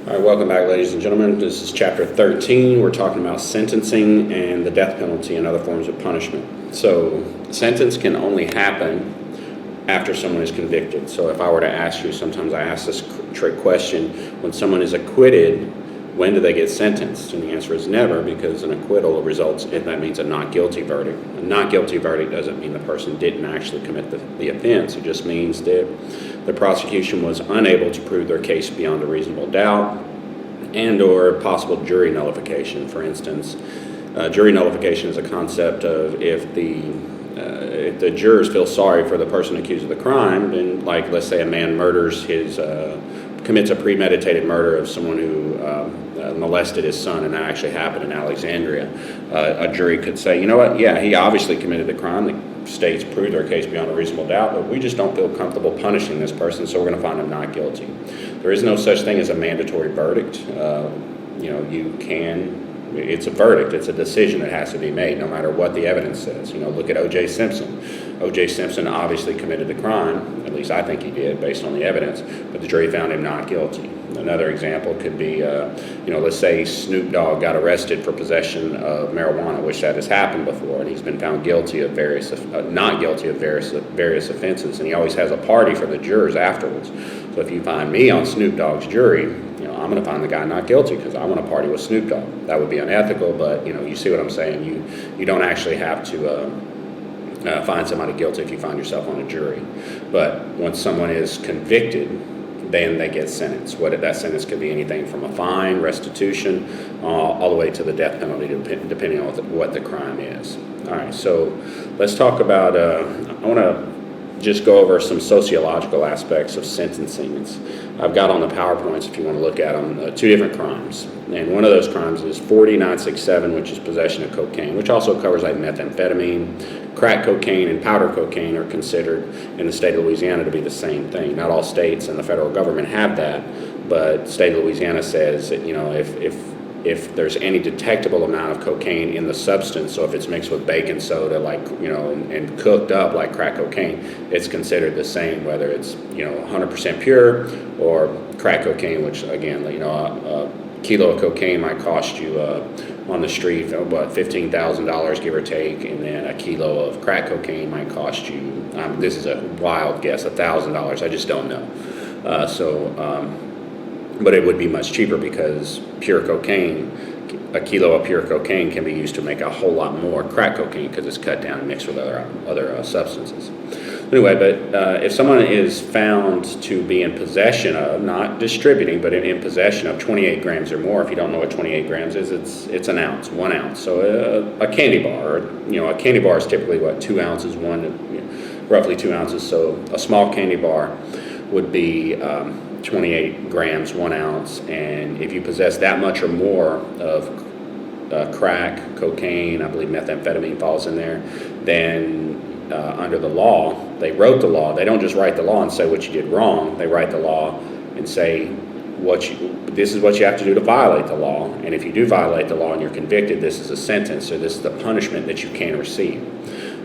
All right, welcome back, ladies and gentlemen. This is chapter 13. We're talking about sentencing and the death penalty and other forms of punishment. So, sentence can only happen after someone is convicted. So, if I were to ask you, sometimes I ask this trick question: when someone is acquitted, when do they get sentenced? And the answer is never, because an acquittal results in, that means a not guilty verdict. A not guilty verdict doesn't mean the person didn't actually commit the offense. It just means that the prosecution was unable to prove their case beyond a reasonable doubt, and or possible jury nullification. For instance, jury nullification is a concept of if the jurors feel sorry for the person accused of the crime, then, like, let's say a man commits a premeditated murder of someone who molested his son, and that actually happened in Alexandria. A jury could say, you know what, yeah, he obviously committed the crime. The states proved their case beyond a reasonable doubt, but we just don't feel comfortable punishing this person, so we're going to find him not guilty. There is no such thing as a mandatory verdict. It's a verdict. It's a decision that has to be made no matter what the evidence says. Look at O.J. Simpson. O.J. Simpson obviously committed the crime, at least I think he did based on the evidence, but the jury found him not guilty. Another example could be, let's say Snoop Dogg got arrested for possession of marijuana, which that has happened before, and he's been found guilty of not guilty of various offenses, and he always has a party for the jurors afterwards. So if you find me on Snoop Dogg's jury, I'm going to find the guy not guilty because I want to party with Snoop Dogg. That would be unethical, but you see what I'm saying. You don't actually have to find somebody guilty if you find yourself on a jury. But once someone is convicted, then they get sentenced. That sentence could be anything from a fine, restitution, all the way to the death penalty, depending on what the crime is. All right, so let's talk about. I want to just go over some sociological aspects of sentencing. I've got on the PowerPoints, if you want to look at them, two different crimes. And one of those crimes is 4967, which is possession of cocaine, which also covers like methamphetamine. Crack cocaine and powder cocaine are considered in the state of Louisiana to be the same thing. Not all states and the federal government have that, but the state of Louisiana says that, if there's any detectable amount of cocaine in the substance, so if it's mixed with baking soda, and cooked up like crack cocaine, it's considered the same, whether it's, 100% pure or crack cocaine, which again, a kilo of cocaine might cost you on the street, $15,000 give or take, and then a kilo of crack cocaine might cost you, this is a wild guess, $1,000. I just don't know. But it would be much cheaper because pure cocaine, a kilo of pure cocaine can be used to make a whole lot more crack cocaine because it's cut down and mixed with other substances. Anyway, but if someone is found to be in possession of, not distributing, but in possession of 28 grams or more, if you don't know what 28 grams is, it's an ounce, 1 ounce. So a candy bar, a candy bar is typically 2 ounces, roughly 2 ounces. So a small candy bar would be 28 grams, 1 ounce, and if you possess that much or more of crack, cocaine, I believe methamphetamine falls in there, then under the law, they wrote the law. They don't just write the law and say what you did wrong. They write the law and say this is what you have to do to violate the law, and if you do violate the law and you're convicted, this is a sentence, or this is the punishment that you can receive.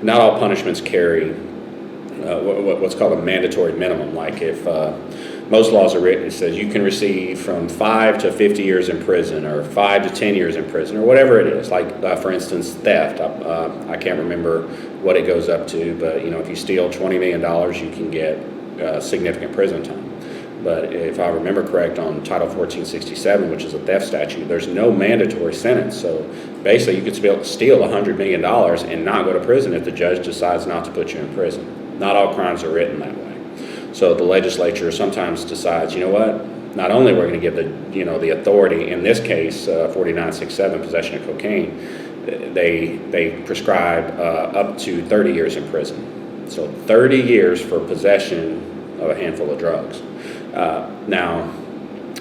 Not all punishments carry what's called a mandatory minimum. Like if most laws are written, it says you can receive from 5 to 50 years in prison, or 5 to 10 years in prison, or whatever it is. Like for instance, theft. I can't remember what it goes up to, but if you steal $20 million, you can get significant prison time. But if I remember correct, on Title 1467, which is a theft statute, there's no mandatory sentence. So basically, you could steal $100 million and not go to prison if the judge decides not to put you in prison. Not all crimes are written that way. So the legislature sometimes decides, not only we're going to give the authority, in this case, 4967, possession of cocaine, they prescribe up to 30 years in prison. So 30 years for possession of a handful of drugs. Now,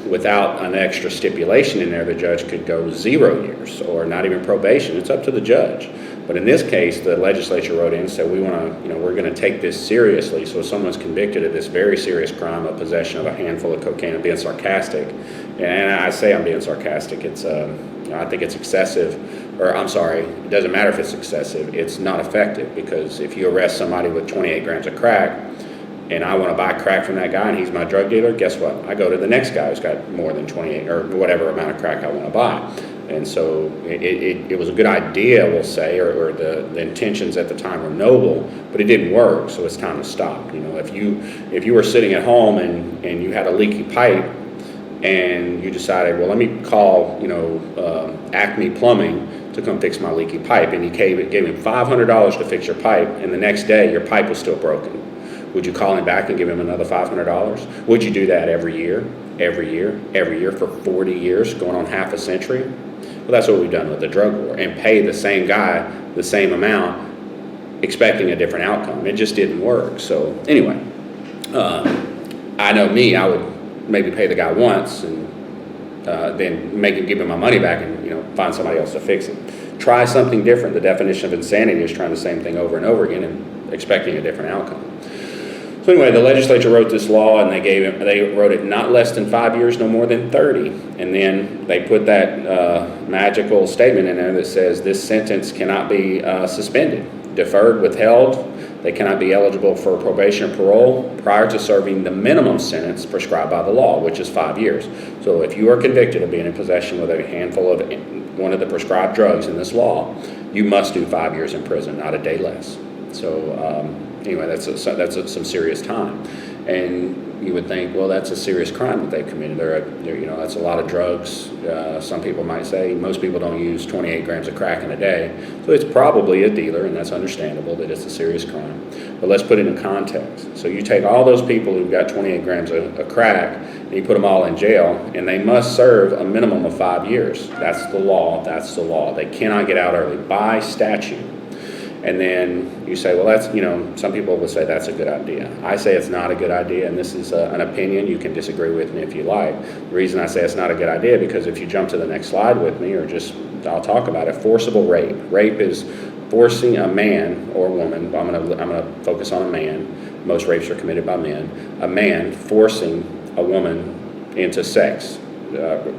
without an extra stipulation in there, the judge could go 0 years or not even probation. It's up to the judge. But in this case, the legislature wrote in and said, we're going to take this seriously. So if someone's convicted of this very serious crime of possession of a handful of cocaine, I'm being sarcastic. And I say I'm being sarcastic. I think it's excessive, or I'm sorry, it doesn't matter if it's excessive. It's not effective, because if you arrest somebody with 28 grams of crack, and I want to buy crack from that guy and he's my drug dealer, guess what? I go to the next guy who's got more than 28 or whatever amount of crack I want to buy. And so it was a good idea, we'll say, or the intentions at the time were noble, but it didn't work, so it's time to stop. If you were sitting at home and you had a leaky pipe and you decided, well, let me call, Acme Plumbing to come fix my leaky pipe, and you gave him $500 to fix your pipe, and the next day your pipe was still broken. Would you call him back and give him another $500? Would you do that every year for 40 years, going on half a century? Well, that's what we've done with the drug war, and pay the same guy the same amount, expecting a different outcome. It just didn't work. So anyway, I know me, I would maybe pay the guy once and then give him my money back and find somebody else to fix it. Try something different. The definition of insanity is trying the same thing over and over again and expecting a different outcome. So anyway, the legislature wrote this law, and they wrote it not less than 5 years, no more than 30. And then they put that magical statement in there that says this sentence cannot be suspended, deferred, withheld. They cannot be eligible for probation or parole prior to serving the minimum sentence prescribed by the law, which is 5 years. So if you are convicted of being in possession with a handful of one of the prescribed drugs in this law, you must do 5 years in prison, not a day less. So anyway, that's some serious time, and you would think, well, that's a serious crime that they've committed. That's a lot of drugs. Some people might say most people don't use 28 grams of crack in a day, so it's probably a dealer, and that's understandable that it's a serious crime. But let's put it in context. So you take all those people who've got 28 grams of crack, and you put them all in jail, and they must serve a minimum of 5 years. That's the law. That's the law. They cannot get out early by statute. And then you say, well, that's, some people will say that's a good idea. I say it's not a good idea, and this is an opinion. You can disagree with me if you like. The reason I say it's not a good idea, because if you jump to the next slide with me, or I'll talk about it, forcible rape. Rape is forcing a man or woman, but I'm gonna focus on a man. Most rapes are committed by men. A man forcing a woman into sex,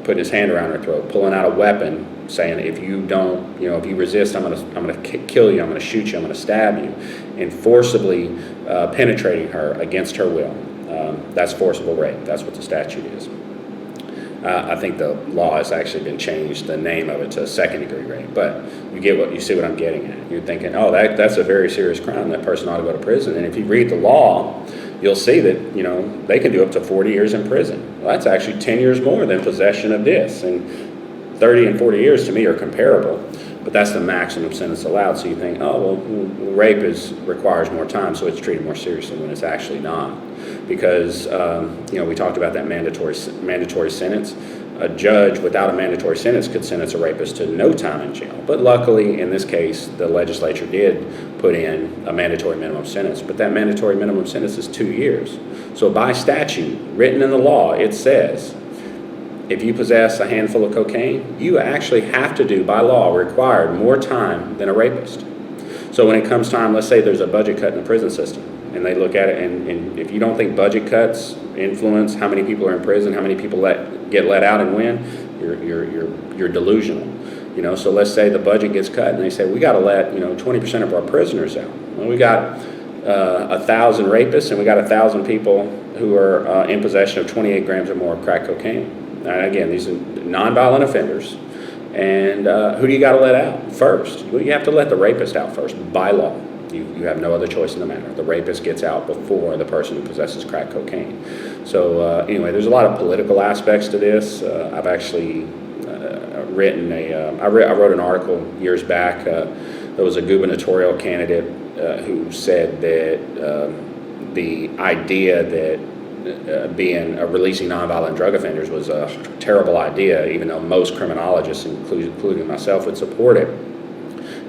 putting his hand around her throat, pulling out a weapon, saying, if you don't, if you resist, I'm gonna kill you, I'm gonna shoot you, I'm gonna stab you, and forcibly penetrating her against her will. That's forcible rape. That's what the statute is. I think the law has actually been changed, the name of it, to second-degree rape. But you see what I'm getting at. You're thinking, oh, that's a very serious crime. That person ought to go to prison. And if you read the law, you'll see that they can do up to 40 years in prison. Well, that's actually 10 years more than possession of this. And 30 and 40 years to me are comparable, but that's the maximum sentence allowed. So you think, oh, well, rape requires more time, so it's treated more seriously, when it's actually not. Because, we talked about that mandatory sentence. A judge without a mandatory sentence could sentence a rapist to no time in jail. But luckily, in this case, the legislature did put in a mandatory minimum sentence. But that mandatory minimum sentence is 2 years. So by statute, written in the law, it says, if you possess a handful of cocaine, you actually have to do, by law, required more time than a rapist. So when it comes time, let's say there's a budget cut in the prison system, and they look at it, and if you don't think budget cuts influence how many people are in prison, how many people get let out and when, you're delusional. So let's say the budget gets cut, and they say, we got to let 20% of our prisoners out. Well, we got 1,000 rapists, and we got 1,000 people who are in possession of 28 grams or more of crack cocaine. Again, these are nonviolent offenders. And who do you got to let out first? Well, you have to let the rapist out first, by law. You have no other choice in the matter. The rapist gets out before the person who possesses crack cocaine. So anyway, there's a lot of political aspects to this. I've actually written I wrote an article years back. There was a gubernatorial candidate who said that the idea that releasing nonviolent drug offenders was a terrible idea, even though most criminologists, including myself, would support it.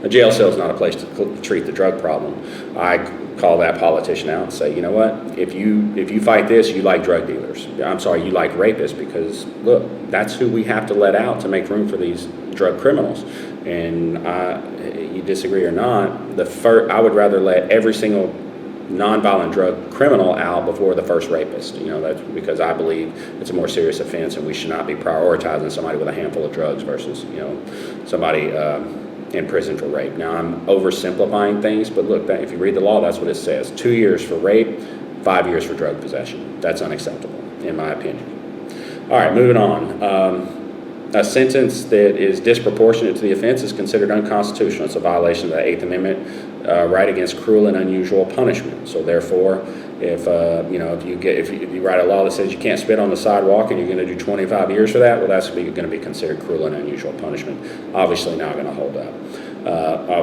A jail cell is not a place to treat the drug problem. I call that politician out and say, you know what? If you fight this, you like drug dealers. I'm sorry, you like rapists, because look, that's who we have to let out to make room for these drug criminals. And you disagree or not, I would rather let every single nonviolent drug criminal out before the first rapist. That's because I believe it's a more serious offense, and we should not be prioritizing somebody with a handful of drugs versus somebody in prison for rape. Now, I'm oversimplifying things, but look, if you read the law, that's what it says. 2 years for rape, 5 years for drug possession. That's unacceptable, in my opinion. All right, moving on. A sentence that is disproportionate to the offense is considered unconstitutional. It's a violation of the Eighth Amendment right against cruel and unusual punishment. So therefore, if you write a law that says you can't spit on the sidewalk and you're going to do 25 years for that, well, that's going to be considered cruel and unusual punishment. Obviously not going to hold up. A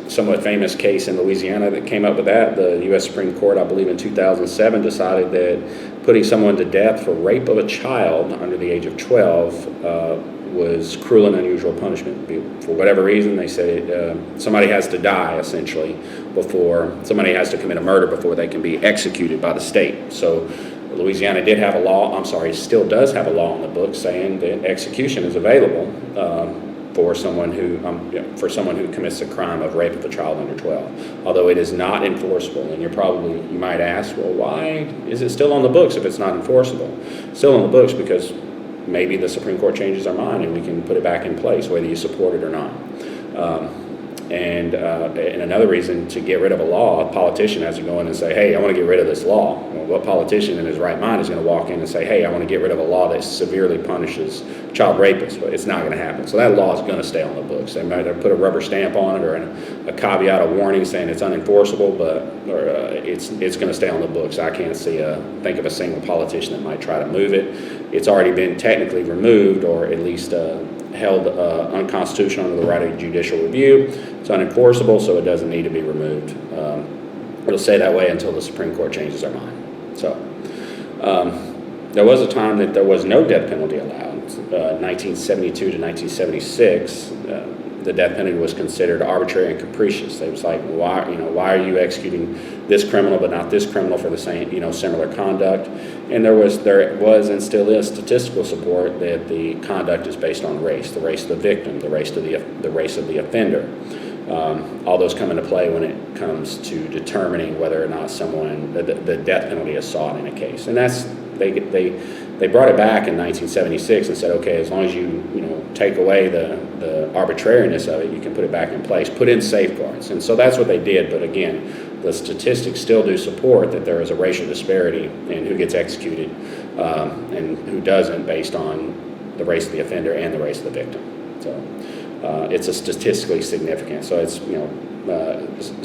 somewhat famous case in Louisiana that came up with that, the U.S. Supreme Court, I believe in 2007, decided that putting someone to death for rape of a child under the age of 12 was cruel and unusual punishment. For whatever reason, they said somebody has to die, essentially, before somebody has to commit a murder before they can be executed by the state. So Louisiana did have a law, still does have a law on the books saying that execution is available for someone who commits a crime of rape of a child under 12, although it is not enforceable. And you might ask, well, why is it still on the books if it's not enforceable? It's still on the books because maybe the Supreme Court changes their mind and we can put it back in place, whether you support it or not. And another reason to get rid of a law, a politician has to go in and say, hey, I want to get rid of this law. Well, what politician in his right mind is going to walk in and say, hey, I want to get rid of a law that severely punishes child rapists? But it's not going to happen. So that law is going to stay on the books. They might either put a rubber stamp on it or a caveat, a warning saying it's unenforceable, but it's going to stay on the books. I can't think of a single politician that might try to move it. It's already been technically removed, or at least held unconstitutional under the right of judicial review. It's unenforceable, so it doesn't need to be removed. It'll stay that way until the Supreme Court changes their mind. So there was a time that there was no death penalty allowed. 1972 to 1976, the death penalty was considered arbitrary and capricious. They was like, why are you executing this criminal but not this criminal for the same, similar conduct? And there was and still is statistical support that the conduct is based on race, the race of the victim, the race of the offender. All those come into play when it comes to determining whether or not the death penalty is sought in a case. And that's they brought it back in 1976 and said, okay, as long as you take away the arbitrariness of it, you can put it back in place, put in safeguards. And so that's what they did. But again, the statistics still do support that there is a racial disparity in who gets executed and who doesn't, based on the race of the offender and the race of the victim. So it's a statistically significant. So it's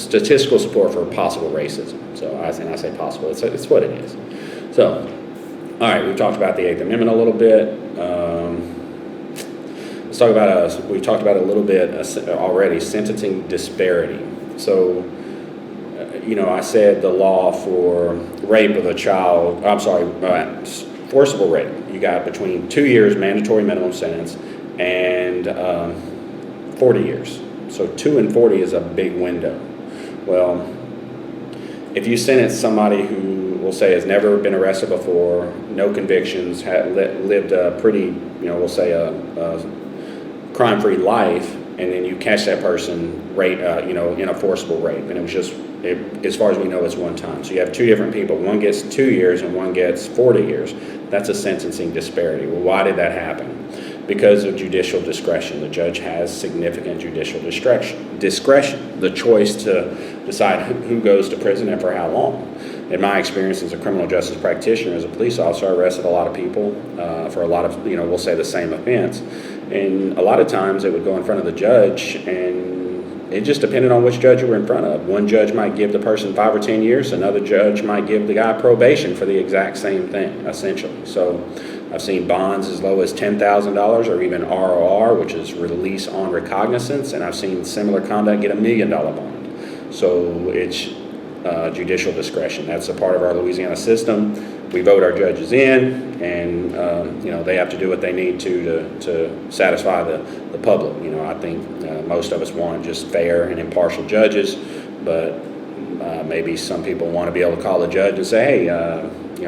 statistical support for possible racism. So I say possible. It's what it is. So, all right, we've talked about the Eighth Amendment a little bit. Let's talk about we talked about a little bit already, sentencing disparity. So, I said the law for rape of a child, forcible rape, you got between 2 years mandatory minimum sentence and 40 years. So 2 and 40 is a big window. Well, if you sentence somebody who, we'll say, has never been arrested before, no convictions, lived a pretty, we'll say a crime-free life, and then you catch that person in a forcible rape, and it was just, as far as we know, it's one time. So you have two different people. One gets 2 years and one gets 40 years. That's a sentencing disparity. Well, why did that happen? Because of judicial discretion. The judge has significant judicial discretion, the choice to decide who goes to prison and for how long. In my experience as a criminal justice practitioner, as a police officer, I arrested a lot of people for a lot of, we'll say the same offense. And a lot of times it would go in front of the judge, and it just depended on which judge you were in front of. One judge might give the person 5 or 10 years. Another judge might give the guy probation for the exact same thing, essentially. So I've seen bonds as low as $10,000 or even ROR, which is release on recognizance, and I've seen similar conduct get $1 million bond. So it's judicial discretion. That's a part of our Louisiana system. We vote our judges in, and they have to do what they need to satisfy the public. I think most of us want just fair and impartial judges, but maybe some people want to be able to call the judge and say, hey,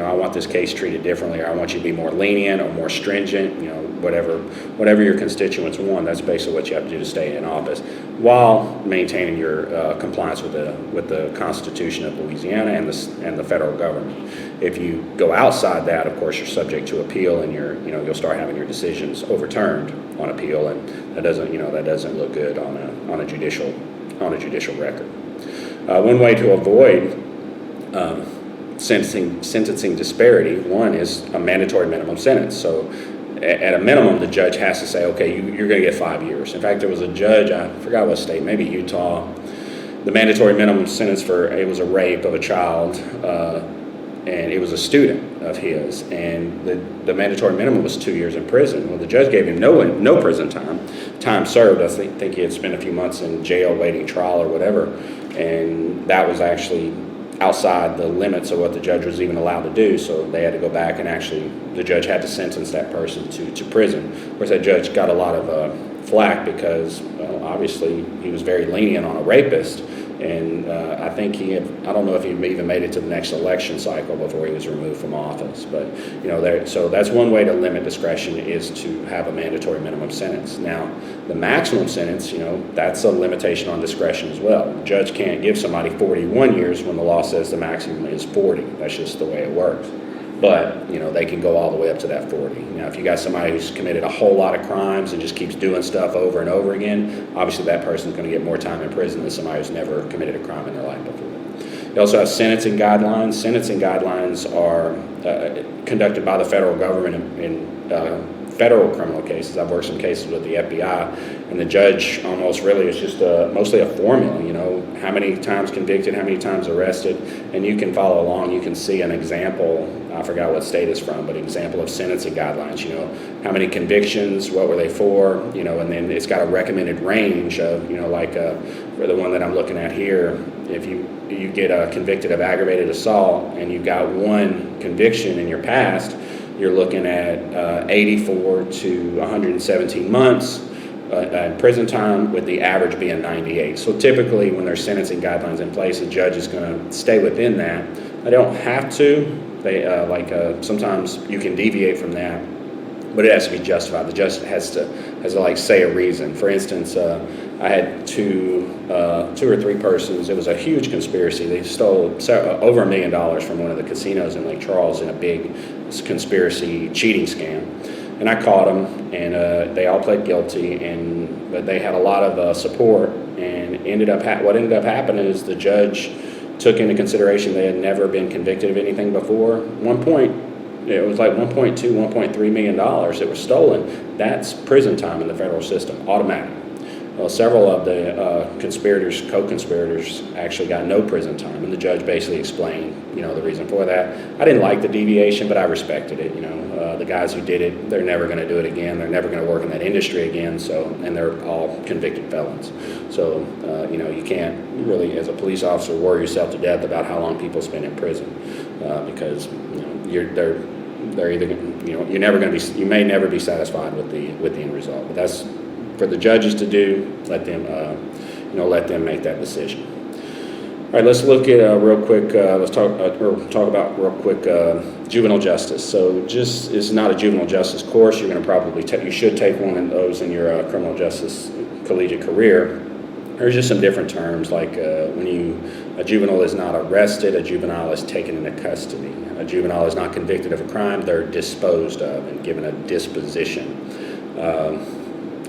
I want this case treated differently, or I want you to be more lenient or more stringent, whatever your constituents want. That's basically what you have to do to stay in office, while maintaining your compliance with the Constitution of Louisiana and the federal government. If you go outside that, of course, you're subject to appeal, and you'll start having your decisions overturned on appeal, and that doesn't look good on a judicial record. One way to avoid sentencing disparity. One is a mandatory minimum sentence. So at a minimum, the judge has to say, okay, you're going to get 5 years. In fact, there was a judge, I forgot what state, maybe Utah, the mandatory minimum sentence it was a rape of a child, and it was a student of his, and the mandatory minimum was 2 years in prison. Well, the judge gave him no prison time served. I think he had spent a few months in jail waiting trial or whatever, and that was actually outside the limits of what the judge was even allowed to do, so they had to go back and actually, the judge had to sentence that person to prison. Of course, that judge got a lot of flack because, well, obviously, he was very lenient on a rapist, and I think I don't know if he even made it to the next election cycle before he was removed from office, but, so that's one way to limit discretion, is to have a mandatory minimum sentence. Now, the maximum sentence, that's a limitation on discretion as well. The judge can't give somebody 41 years when the law says the maximum is 40. That's just the way it works. But, they can go all the way up to that 40. Now, if you got somebody who's committed a whole lot of crimes and just keeps doing stuff over and over again, obviously that person's going to get more time in prison than somebody who's never committed a crime in their life before. You also have sentencing guidelines. Sentencing guidelines are conducted by the federal government in federal criminal cases. I've worked some cases with the FBI, and the judge almost really is just mostly a formula, how many times convicted, how many times arrested, and you can follow along. You can see an example, I forgot what state it's from, but example of sentencing guidelines, how many convictions, what were they for, and then it's got a recommended range of, for the one that I'm looking at here, if you get convicted of aggravated assault and you've got one conviction in your past, you're looking at 84 to 117 months in prison time, with the average being 98. So typically when there's sentencing guidelines in place, the judge is going to stay within that. They don't have to. They sometimes you can deviate from that, but it has to be justified. The judge has to say a reason. For instance, I had two or three persons. It was a huge conspiracy. They stole over $1 million from one of the casinos in Lake Charles in a big conspiracy cheating scam. And I caught them, and they all pled guilty, but they had a lot of support. And what ended up happening is the judge took into consideration they had never been convicted of anything before. One point, it was like $1.2, $1.3 million that was stolen. That's prison time in the federal system, automatic. Well, several of the co-conspirators actually got no prison time, and the judge basically explained, the reason for that. I didn't like the deviation, but I respected it. The guys who did it, they're never going to do it again. They're never going to work in that industry again. And they're all convicted felons. So, you can't really, as a police officer, worry yourself to death about how long people spend in prison, because they're either, you may never be satisfied with the end result. But that's for the judges to do. Let them make that decision. All right, let's look at real quick. Let's talk about real quick juvenile justice. So, it's not a juvenile justice course. You're going to probably you should take one of those in your criminal justice collegiate career. There's just some different terms, like a juvenile is not arrested, a juvenile is taken into custody. A juvenile is not convicted of a crime; they're disposed of and given a disposition.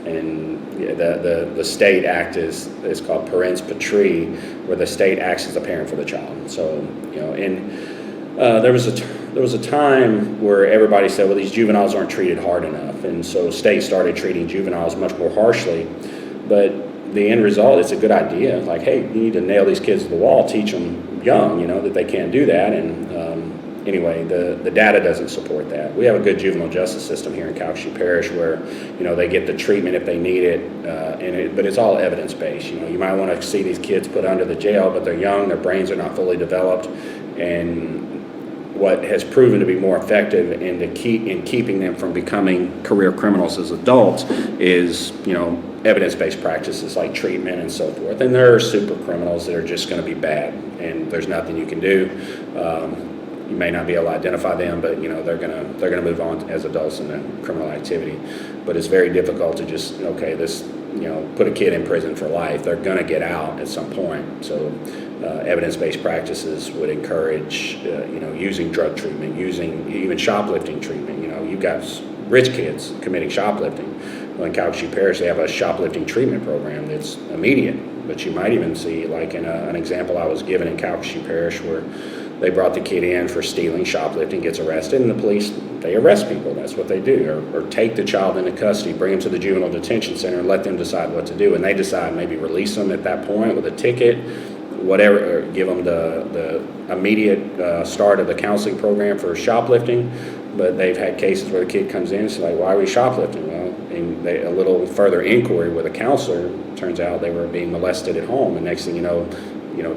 And the state act is called parens patri, where the state acts as a parent for the child. So, there was a time where everybody said, well, these juveniles aren't treated hard enough, and so states started treating juveniles much more harshly. But the end result, it's a good idea. Like, hey, you need to nail these kids to the wall, teach them young, that they can't do that. And anyway, the data doesn't support that. We have a good juvenile justice system here in Calcasieu Parish where, they get the treatment if they need it, but it's all evidence-based. You might want to see these kids put under the jail, but they're young, their brains are not fully developed, and what has proven to be more effective in keeping them from becoming career criminals as adults is, evidence-based practices like treatment and so forth. And there are super criminals that are just going to be bad, and there's nothing you can do. You may not be able to identify them, but they're gonna move on as adults in the criminal activity. But it's very difficult to just put a kid in prison for life. They're gonna get out at some point. So evidence-based practices would encourage using drug treatment, using even shoplifting treatment. You've got rich kids committing shoplifting. Well, in Calcasieu Parish, they have a shoplifting treatment program that's immediate. But you might even see, like in an example I was given in Calcasieu Parish, where they brought the kid in for stealing, shoplifting, gets arrested, and the police, they arrest people. That's what they do. Or take the child into custody, bring them to the juvenile detention center, and let them decide what to do. And they decide maybe release them at that point with a ticket, whatever, or give them the immediate start of the counseling program for shoplifting. But they've had cases where the kid comes in, it's like, why are we shoplifting? Well, and a little further inquiry with a counselor, turns out they were being molested at home, and next thing you know,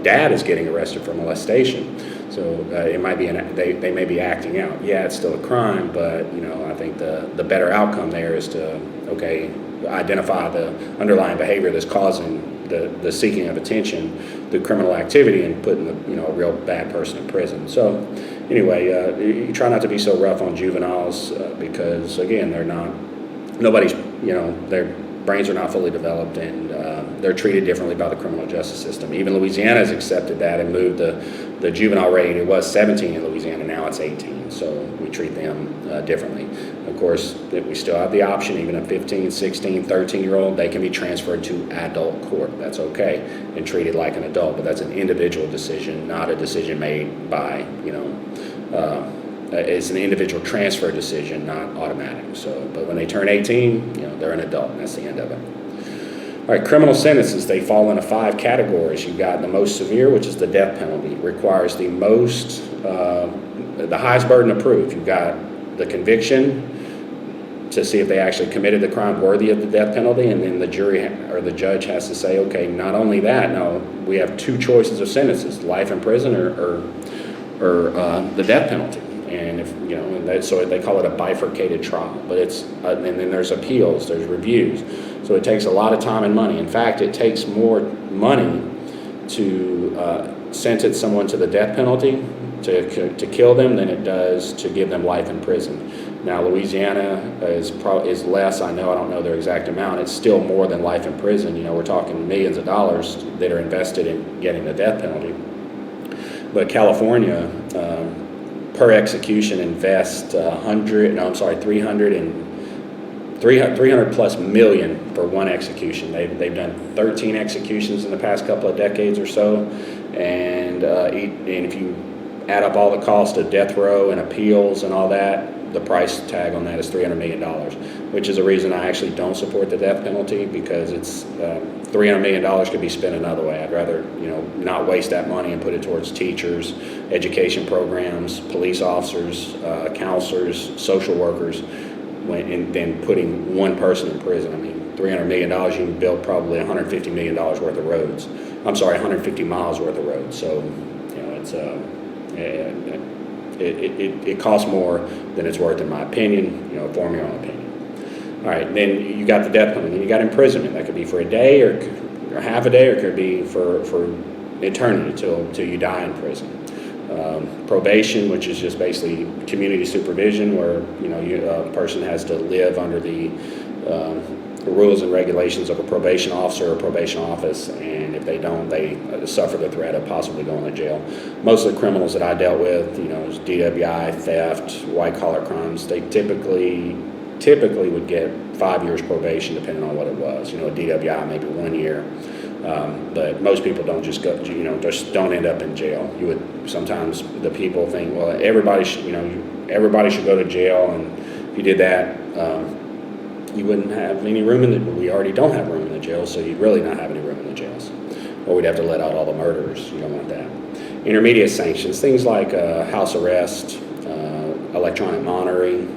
dad is getting arrested for molestation. So it might be they may be acting out. Yeah, it's still a crime, but I think the better outcome there is to identify the underlying behavior that's causing the seeking of attention through criminal activity and putting a real bad person in prison. So anyway, you try not to be so rough on juveniles because again, their brains are not fully developed, and they're treated differently by the criminal justice system. Even Louisiana has accepted that and moved the juvenile rate. It was 17 in Louisiana, now it's 18. So we treat them differently. Of course, we still have the option, even a 15, 16, 13-year-old, they can be transferred to adult court. That's okay, and treated like an adult, but that's an individual decision, not a decision made by, it's an individual transfer decision, not automatic. So, but when they turn 18, they're an adult, and that's the end of it. All right, criminal sentences, they fall into 5 categories. You've got the most severe, which is the death penalty. It requires the highest burden of proof. You've got the conviction to see if they actually committed the crime worthy of the death penalty, and then the jury or the judge has to say, okay, not only that, no, we have 2 choices of sentences, life in prison or the death penalty. And so they call it a bifurcated trial. But and then there's appeals, there's reviews. So it takes a lot of time and money. In fact, it takes more money to sentence someone to the death penalty, to kill them, than it does to give them life in prison. Now, Louisiana is less. I don't know their exact amount. It's still more than life in prison. We're talking millions of dollars that are invested in getting the death penalty. But California, per execution, invest 300 plus million for one execution. They've done 13 executions in the past couple of decades or so, and if you add up all the cost of death row and appeals and all that, the price tag on that is $300 million, which is a reason I actually don't support the death penalty, because it's $300 million could be spent another way. I'd rather not waste that money and put it towards teachers, education programs, police officers, counselors, social workers, than putting one person in prison. I mean, $300 million, you can build probably $150 million worth of roads. 150 miles worth of roads. So it's it costs more than it's worth, in my opinion. Form your own opinion. All right, then you got the death penalty. Then you got imprisonment. That could be for a day or half a day, or it could be for eternity till you die in prison. Probation, which is just basically community supervision, where a person has to live under the rules and regulations of a probation officer or probation office, and if they don't, they suffer the threat of possibly going to jail. Most of the criminals that I dealt with, DWI, theft, white-collar crimes, they typically would get 5 years probation, depending on what it was. A DWI maybe 1 year, but most people don't just go, just don't end up in jail. Sometimes the people think, well, everybody should go to jail, and if you did that, you wouldn't have any room we already don't have room in the jail, so you'd really not have any room in the jails. Or we'd have to let out all the murderers. You don't want that. Intermediate sanctions, things like house arrest, electronic monitoring,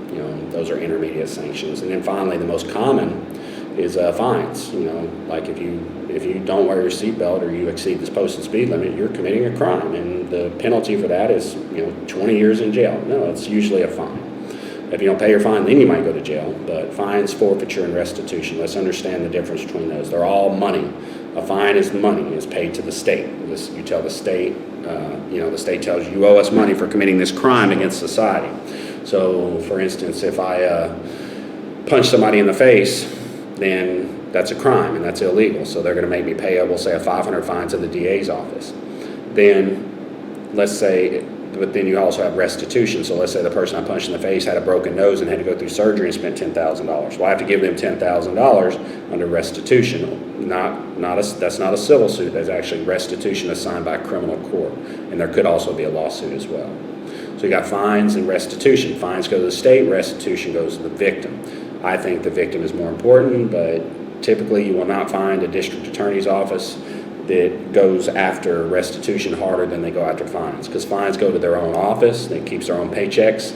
those are intermediate sanctions. And then finally, the most common is fines. Like if you don't wear your seatbelt or you exceed this posted speed limit, you're committing a crime, and the penalty for that is 20 years in jail. No, it's usually a fine. If you don't pay your fine, then you might go to jail. But fines, forfeiture, and restitution, let's understand the difference between those. They're all money. A fine is money. It's paid to the state. You tell the state, the state tells you owe us money for committing this crime against society. So, for instance, if I punch somebody in the face, then that's a crime and that's illegal. So they're going to make me pay, we'll say, a $500 fine to the DA's office. Then let's say but then you also have restitution. So let's say the person I punched in the face had a broken nose and had to go through surgery and spent $10,000. Well, I have to give them $10,000 under restitution. That's not a civil suit. That's actually restitution assigned by a criminal court, and there could also be a lawsuit as well. So you got fines and restitution. Fines go to the state, restitution goes to the victim. I think the victim is more important, but typically you will not find a district attorney's office that goes after restitution harder than they go after fines, because fines go to their own office, that keeps their own paychecks,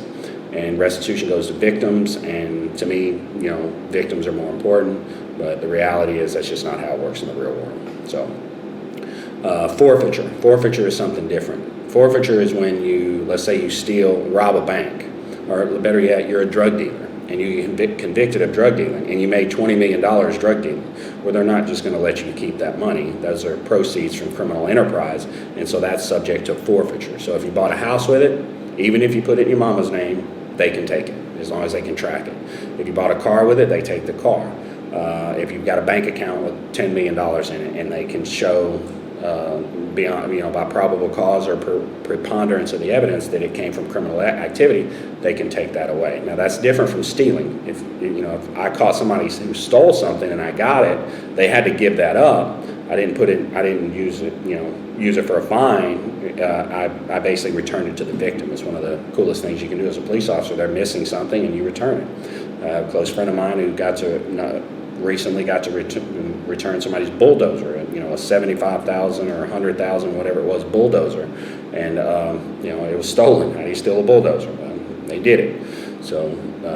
and restitution goes to victims. And to me, victims are more important, but the reality is that's just not how it works in the real world. So forfeiture is something different. Forfeiture is when let's say you rob a bank, or better yet, you're a drug dealer and you get convicted of drug dealing and you made $20 million drug dealing. Well, they're not just going to let you keep that money. Those are proceeds from criminal enterprise, and so that's subject to forfeiture. So if you bought a house with it, even if you put it in your mama's name, they can take it as long as they can track it. If you bought a car with it, they take the car. If you've got a bank account with $10 million in it and they can show by probable cause or preponderance of the evidence that it came from criminal activity, they can take that away. Now that's different from stealing. If I caught somebody who stole something and I got it, they had to give that up. I didn't use it for a fine. I basically returned it to the victim. It's one of the coolest things you can do as a police officer. They're missing something and you return it. A close friend of mine who recently got to return somebody's bulldozer, a $75,000 or $100,000, whatever it was, bulldozer, and it was stolen. How do you steal a bulldozer? Well, they did it, so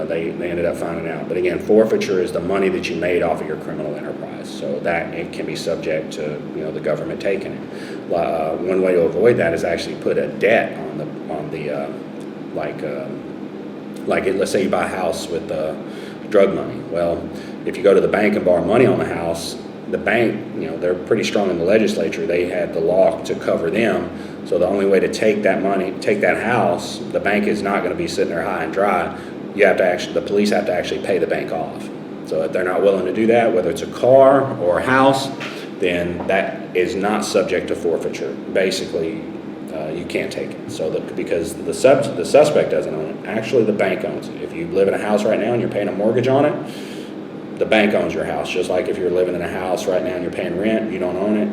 they ended up finding out. But again, forfeiture is the money that you made off of your criminal enterprise, so that it can be subject to the government taking it. One way to avoid that is actually put a debt on the let's say you buy a house with drug money. Well, if you go to the bank and borrow money on the house, the bank, they're pretty strong in the legislature. They had the law to cover them. So the only way to take that money, take that house, the bank is not going to be sitting there high and dry. The police have to actually pay the bank off. So if they're not willing to do that, whether it's a car or a house, then that is not subject to forfeiture. Basically, you can't take it. So because the suspect doesn't own it, actually the bank owns it. If you live in a house right now and you're paying a mortgage on it, the bank owns your house. Just like if you're living in a house right now and you're paying rent, you don't own it.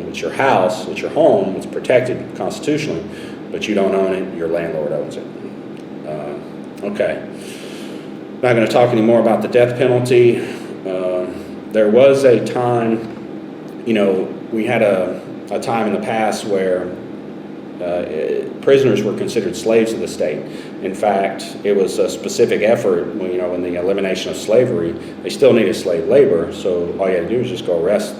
It's your house, it's your home, it's protected constitutionally, but you don't own it. Your landlord owns it. Okay. Not going to talk anymore about the death penalty. There was a time, we had a time in the past where prisoners were considered slaves of the state. In fact, it was a specific effort in the elimination of slavery. They still needed slave labor, so all you had to do was just go arrest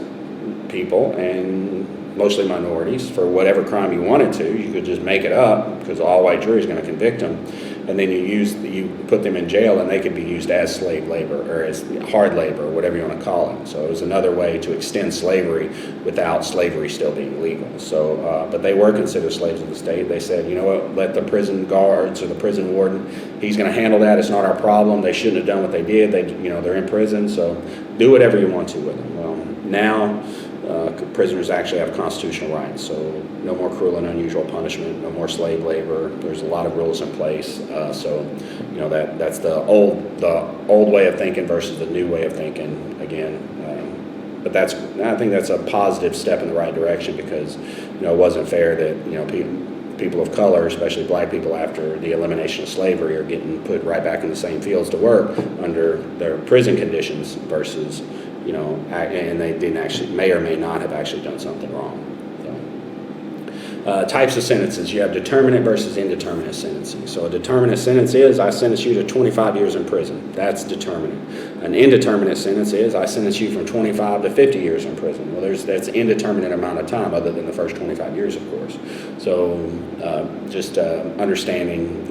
people, and mostly minorities, for whatever crime you wanted to. You could just make it up because the all-white jury is going to convict them, and then you put them in jail, and they could be used as slave labor or as hard labor, or whatever you want to call it. So it was another way to extend slavery without slavery still being legal. So, but they were considered slaves of the state. They said, let the prison guards or the prison warden, he's going to handle that. It's not our problem. They shouldn't have done what they did. They're in prison, so do whatever you want to with them. Well, now prisoners actually have constitutional rights, so no more cruel and unusual punishment, no more slave labor. There's a lot of rules in place, so that's the old way of thinking versus the new way of thinking again. But I think that's a positive step in the right direction, because it wasn't fair that people of color, especially black people, after the elimination of slavery, are getting put right back in the same fields to work under their prison conditions versus and they may or may not have actually done something wrong. So, types of sentences. You have determinate versus indeterminate sentencing. So a determinate sentence is, I sentence you to 25 years in prison. That's determinate. An indeterminate sentence is, I sentence you from 25 to 50 years in prison. Well, that's an indeterminate amount of time, other than the first 25 years, of course. So just understanding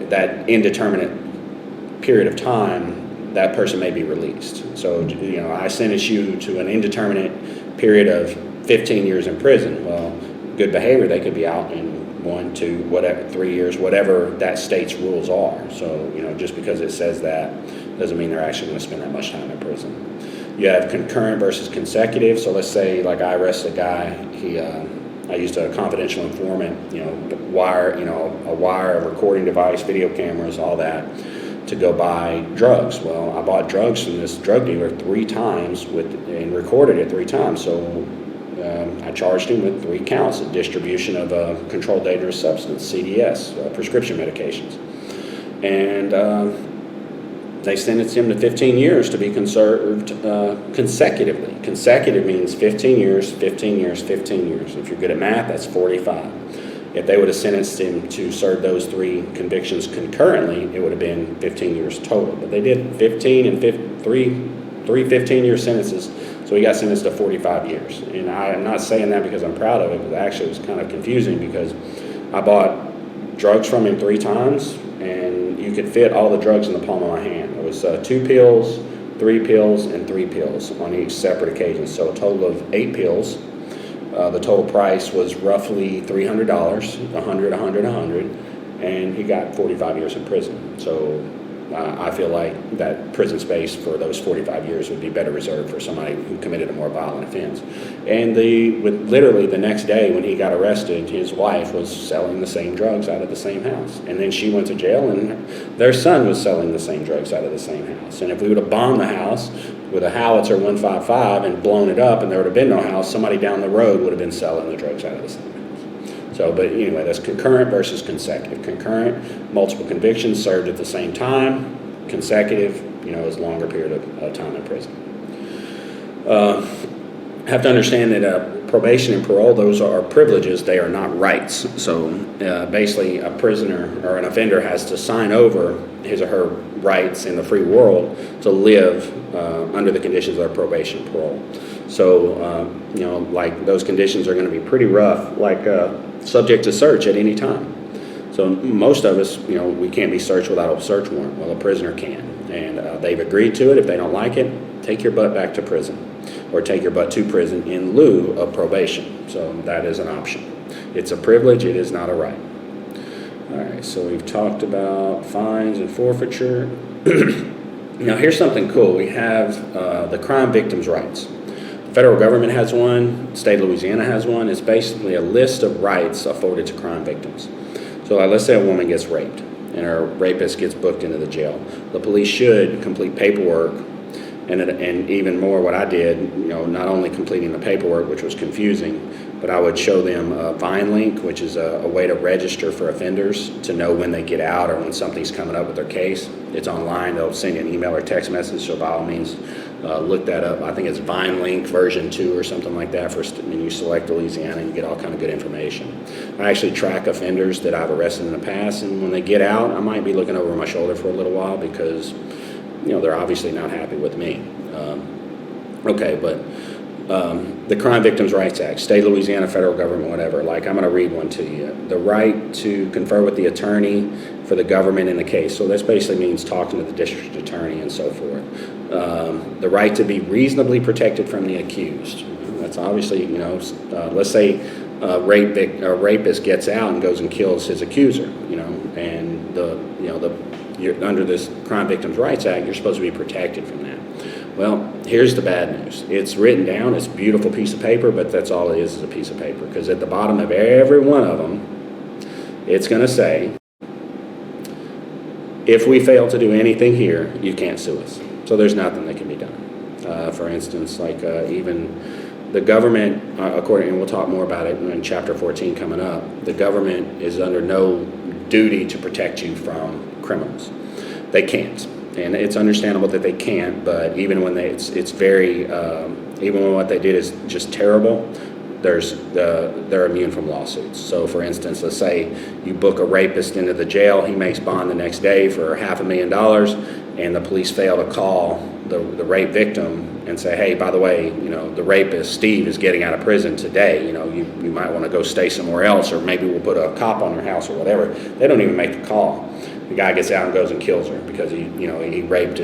that indeterminate period of time, that person may be released. So, I sentence you to an indeterminate period of 15 years in prison. Well, good behavior, they could be out in 1, 2, whatever, 3 years, whatever that state's rules are. So, just because it says that doesn't mean they're actually going to spend that much time in prison. You have concurrent versus consecutive. So let's say, like, I arrest a guy, I used a confidential informant, wire, a wire, a recording device, video cameras, all that, to go buy drugs. Well, I bought drugs from this drug dealer 3 times and recorded it 3 times. So I charged him with 3 counts of distribution of a controlled dangerous substance, CDS, prescription medications. And they sentenced him to 15 years to be served consecutively. Consecutive means 15 years, 15 years, 15 years. If you're good at math, that's 45. If they would have sentenced him to serve those 3 convictions concurrently, it would have been 15 years total. But they did 15 and 3 15-year sentences, so he got sentenced to 45 years. And I am not saying that because I'm proud of it, because actually it was kind of confusing because I bought drugs from him 3 times, and you could fit all the drugs in the palm of my hand. It was 2 pills, 3 pills, and 3 pills on each separate occasion, so a total of 8 pills. The total price was roughly $300, $100, and he got 45 years in prison. So I feel like that prison space for those 45 years would be better reserved for somebody who committed a more violent offense. And literally the next day when he got arrested, his wife was selling the same drugs out of the same house. And then she went to jail, and their son was selling the same drugs out of the same house. And if we would have bombed the house with a howitzer 155 and blown it up and there would have been no house, somebody down the road would have been selling the drugs out of the same house. So, but anyway, that's concurrent versus consecutive. Concurrent, multiple convictions served at the same time. Consecutive, is a longer period of time in prison. Have to understand that probation and parole, those are privileges, they are not rights. So basically a prisoner or an offender has to sign over his or her rights in the free world to live under the conditions of their probation and parole. So, like those conditions are going to be pretty rough, like subject to search at any time. So most of us, we can't be searched without a search warrant. Well, a prisoner can, and they've agreed to it. If they don't like it, take your butt back to prison, or take your butt to prison in lieu of probation. So that is an option. It's a privilege. It is not a right. All right, so we've talked about fines and forfeiture. Now here's something cool. We have the crime victims' rights. The federal government has one. The state of Louisiana has one. It's basically a list of rights afforded to crime victims. So let's say a woman gets raped and her rapist gets booked into the jail. The police should complete paperwork, and even more what I did, not only completing the paperwork, which was confusing, but I would show them a VineLink, which is a way to register for offenders to know when they get out or when something's coming up with their case. It's online. They'll send you an email or text message, so by all means, look that up. I think it's VineLink version 2 or something like that. When you select Louisiana, you get all kind of good information. I actually track offenders that I've arrested in the past, and when they get out, I might be looking over my shoulder for a little while because, they're obviously not happy with me. The Crime Victims' Rights Act, state of Louisiana, federal government, whatever. I'm going to read one to you. The right to confer with the attorney for the government in the case. So this basically means talking to the district attorney and so forth. The right to be reasonably protected from the accused. That's obviously, let's say a rapist gets out and goes and kills his accuser, and you're under this Crime Victims' Rights Act, you're supposed to be protected from that. Well, here's the bad news. It's written down, it's a beautiful piece of paper, but that's all it is a piece of paper. Because at the bottom of every one of them, it's going to say, if we fail to do anything here, you can't sue us. So there's nothing that can be done. For instance, even the government, and we'll talk more about it in Chapter 14 coming up, the government is under no duty to protect you from criminals. They can't. And it's understandable that they can't, but even when even when what they did is just terrible, they're immune from lawsuits. So for instance, let's say you book a rapist into the jail, he makes bond the next day for $500,000, and the police fail to call the rape victim and say, hey, by the way, the rapist, Steve, is getting out of prison today. You might want to go stay somewhere else, or maybe we'll put a cop on your house or whatever. They don't even make the call. The guy gets out and goes and kills her because he raped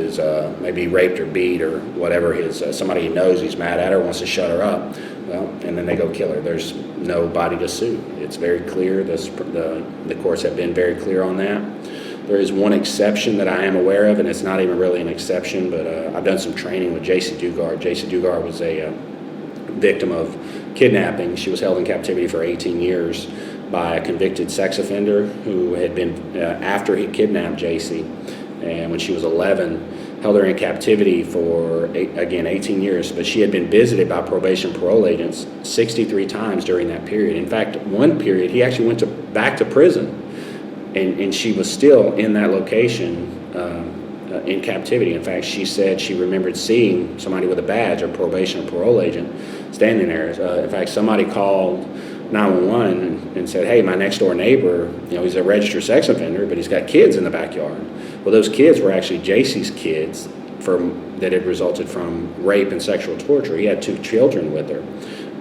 maybe he raped or beat or whatever somebody he knows, he's mad at her, wants to shut her up. Well, and then they go kill her. There's nobody to sue. It's very clear. The courts have been very clear on that. There is one exception that I am aware of, and it's not even really an exception, but I've done some training with J.C. Dugard. J.C. Dugard was a victim of kidnapping. She was held in captivity for 18 years by a convicted sex offender who had been, after he kidnapped JC, and when she was 11, held her in captivity for, again, 18 years, but she had been visited by probation parole agents 63 times during that period. In fact, one period, he actually went back to prison, and she was still in that location in captivity. In fact, she said she remembered seeing somebody with a badge, a probation or parole agent, standing there. In fact, somebody called 911 and said, hey, my next door neighbor, he's a registered sex offender, but he's got kids in the backyard. Well, those kids were actually JC's kids that had resulted from rape and sexual torture. He had 2 children with her.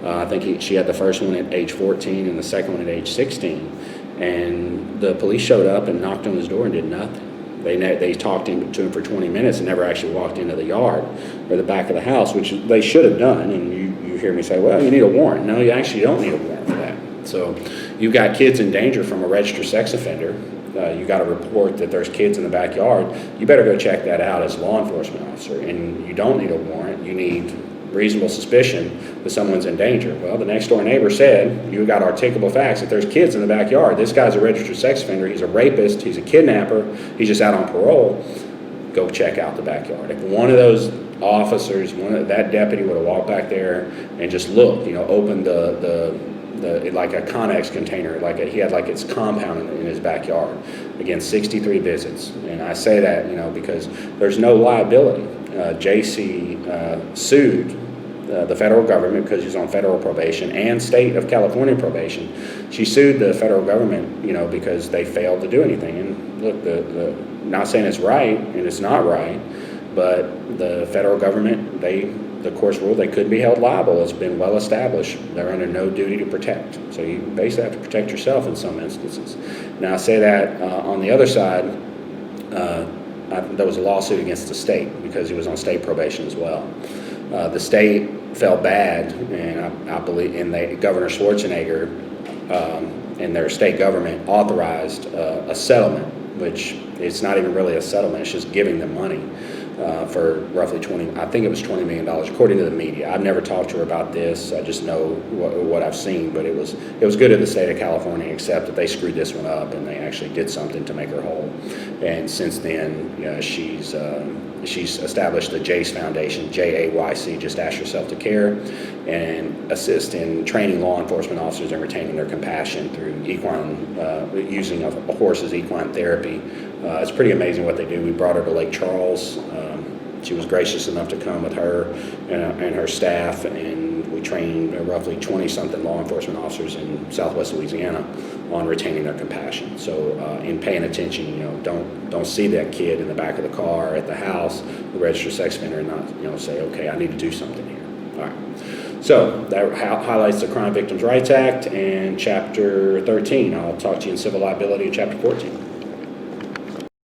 I think she had the first one at age 14 and the second one at age 16. And the police showed up and knocked on his door and did nothing. They talked to him for 20 minutes and never actually walked into the yard or the back of the house, which they should have done. And you hear me say, well, you need a warrant. No, you actually don't need a warrant for that. So you've got kids in danger from a registered sex offender. You got a report that there's kids in the backyard. You better go check that out as a law enforcement officer. And you don't need a warrant. You need reasonable suspicion that someone's in danger. Well, the next door neighbor said, you got articulable facts that there's kids in the backyard. This guy's a registered sex offender. He's a rapist. He's a kidnapper. He's just out on parole. Go check out the backyard. If one of those officers, that deputy would have walked back there and just looked, opened the like a Connex container, he had its compound in his backyard. Again, 63 visits. And I say that, because there's no liability. JC sued the federal government because he's on federal probation and state of California probation. She sued the federal government, because they failed to do anything. And look, not saying it's right and it's not right, but the federal government, the courts ruled they couldn't be held liable. It's been well established. They're under no duty to protect. So you basically have to protect yourself in some instances. Now I say that on the other side, there was a lawsuit against the state because he was on state probation as well. The state felt bad, and I believe, Governor Schwarzenegger and their state government authorized a settlement, which it's not even really a settlement. It's just giving them money. For roughly $20 million, according to the media. I've never talked to her about this. I just know what I've seen, but it was good of the state of California, except that they screwed this one up and they actually did something to make her whole. And since then, she's established the JACE Foundation, JAYC, Just Ask Yourself to Care, and assist in training law enforcement officers and retaining their compassion through using a horse's equine therapy. It's pretty amazing what they do. We brought her to Lake Charles. She was gracious enough to come with her and her staff, and we trained roughly 20-something law enforcement officers in Southwest Louisiana on retaining their compassion. So in paying attention, don't see that kid in the back of the car at the house, the registered sex offender, and not say, okay, I need to do something here. All right. So that highlights the Crime Victims' Rights Act and Chapter 13. I'll talk to you in Civil Liability in Chapter 14.